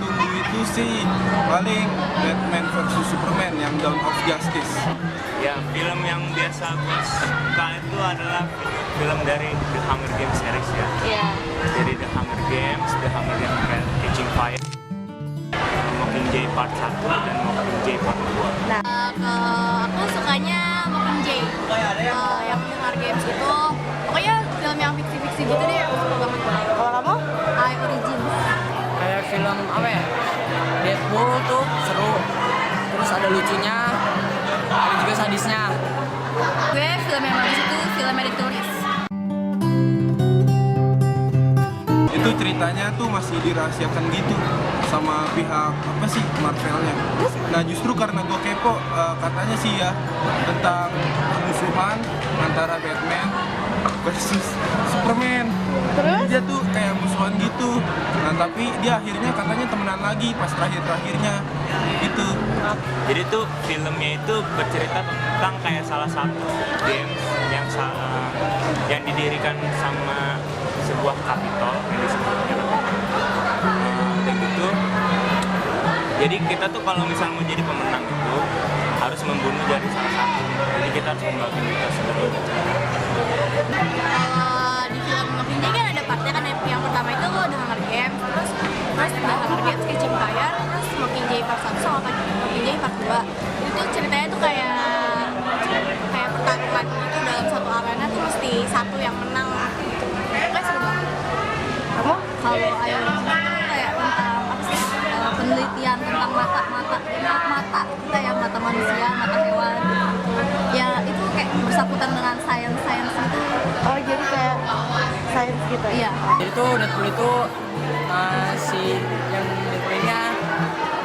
tunggu itu sih paling Batman versus Superman yang Dawn of Justice. Ya, film yang biasa gue suka itu adalah film dari The Hunger Games series ya. Iya. Jadi The Hunger Games Catching Fire, Mockingjay Part 1 dan Mockingjay Part 2. Nah, aku sukanya Mockingjay. Yang Hunger Games itu, pokoknya film yang fiksi-fiksi gitu deh, aku suka banget. Kalau kamu? I Origins. Kayak film apa ya? Deadpool tuh seru. Terus ada lucunya, ada juga sadisnya. Gue film yang bagus itu film yang ditulis. Itu ceritanya tuh masih dirahasiakan gitu sama pihak apa sih Marvelnya. Nah justru karena gue kepo, katanya sih ya tentang musuhan antara Batman versus Superman. Terus? Dia tuh kayak musuhan gitu. Nah tapi dia akhirnya katanya temenan lagi pas terakhirnya gitu. Jadi tuh filmnya itu bercerita tentang kayak salah satu games yang didirikan sama sebuah kapitol yang disebutnya dan gitu. Jadi kita tuh kalau misalnya mau jadi pemenang itu harus membunuh dari salah satu. Jadi kita harus membagikan kita sendiri. Kalau di film Mockingjay kan ada partnya kan, yang pertama itu The Hunger Games, terus The Hunger Games Catching Fire, terus Mockingjay Part 1 sama Mockingjay Part 2. Itu ceritanya tuh kayak pertarungan gitu dalam satu arena tuh mesti satu yang menang. Kayak seru banget. Kamu? Kalau Ayo itu kayak tentang apa sih? Penelitian tentang mata kita yang mata manusia, mata hewan. Ya itu kayak bersangkutan dengan sains gitu. Oh jadi kayak sains gitu? Iya. Jadi tuh Deadpool itu si yang Deadpoolnya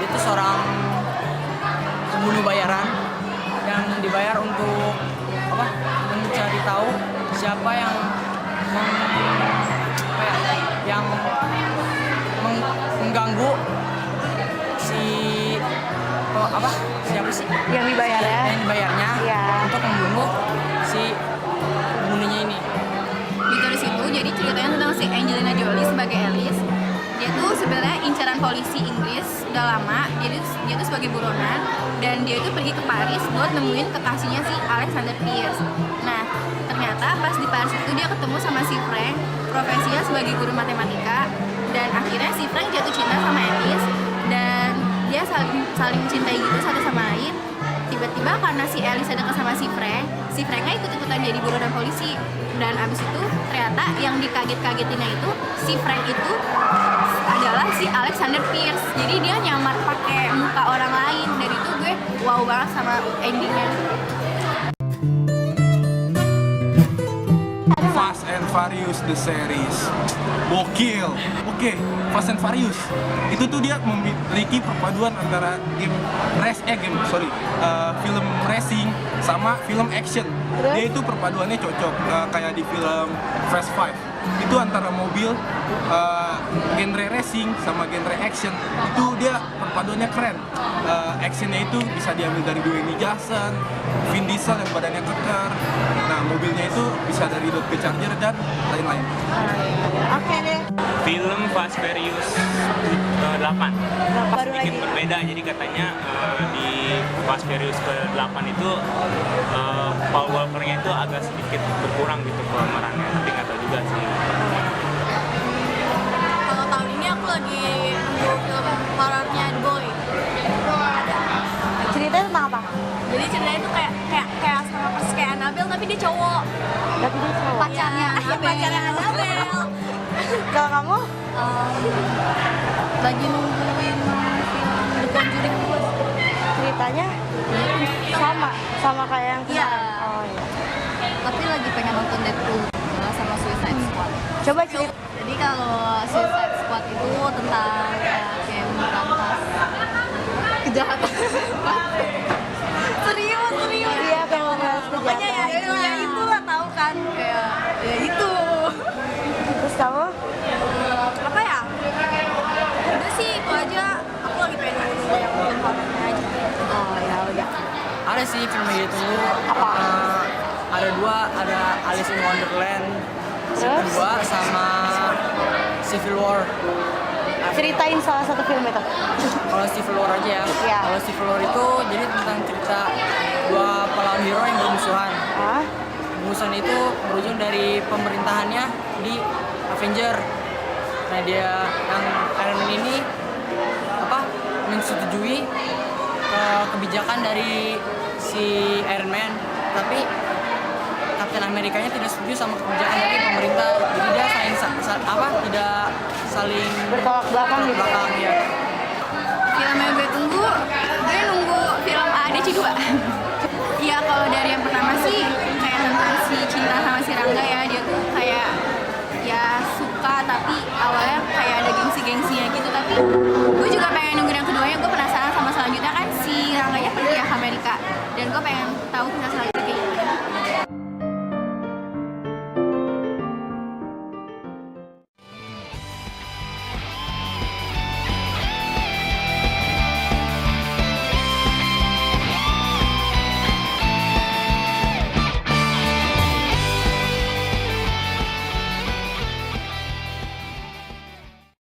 dia tuh seorang pembunuh bayaran yang dibayar untuk apa? Mencari tahu siapa yang mengganggu si siapa sih Yang dibayar ya? yang dibayarnya Iya. untuk membunuh si pembunuhnya ini. Ditulis itu jadi ceritanya tentang si Angelina Jolie sebagai Alice. Dia tuh sebenarnya incaran polisi Inggris udah lama. Dia tuh sebagai buronan dan dia itu pergi ke Paris buat nemuin kekasihnya si Alexander Pierce. Nah ternyata pas di Paris itu dia ketemu sama si Frank, profesinya sebagai guru matematika, dan akhirnya si Frank jatuh cinta sama Alice dan dia saling mencintai gitu satu sama lain. Tiba-tiba karena si Alice ada sama si Franknya ikut-ikutan jadi buronan polisi. Dan abis itu ternyata yang dikaget-kagetinnya itu si Frank itu adalah si Alexander Pierce. Jadi dia nyamar pakai muka orang lain. Dan itu gue wow banget sama endingnya. Fast and Furious the series, gokil. Oke, Fast and Furious itu tuh dia memiliki perpaduan antara film racing sama film action. Dia itu perpaduannya cocok, kayak di film Fast Five itu antara mobil genre racing sama genre action, itu dia perpaduannya keren. Actionnya itu bisa diambil dari Dwayne Johnson, Vin Diesel yang badannya keker. Nah mobilnya itu bisa dari Dodge Charger dan lain-lain. Oke deh. Film Fast Furious 8 sedikit berbeda. Jadi katanya di Fast Furious ke-8 itu Paul Walker-nya itu agak sedikit berkurang gitu pemerannya, tapi nggak tahu juga sih. Kalau tahun ini aku lagi nonton film horornya The Boy. Ceritanya tentang apa? Jadi ceritanya itu kayak sama persis kayak Annabelle tapi dia cowok. Tapi dia cowok. Pacarnya Annabelle. Kalau kamu? Lagi nungguin film The Conjuring 2. Ceritanya sama kayak yang Iya. kemarin. Oh iya. Tapi lagi pengen nonton Deadpool sama Suicide Squad. Coba cerita. Jadi kalau Suicide Squad itu tentang kayak memberantas kejahatan. serius. Iya, kalau harus Pokoknya ya itu lah tahu kan kayak ya itu. Terus kamu? Apa ya? Udah sih itu aja. Aku lagi pengen nunggu yang film horornya aja. Oh ya udah. Ada sih film yang ditunggu. Apa? Ada dua, ada Alice in Wonderland Terus? kedua sama Civil War. Ceritain salah satu film itu. Kalau Civil War aja ya. Iya. Kalau Civil War itu jadi tentang cerita dua pahlawan hero yang bermusuhan. Hah? Musuhan itu berujung dari pemerintahannya di Avenger. Nah dia yang Iron Man ini menyetujui kebijakan dari si Iron Man, tapi Captain Amerikanya tidak setuju sama kebijakan dari pemerintah. Jadi dia tidak saling Bertolak belakang gitu. ya.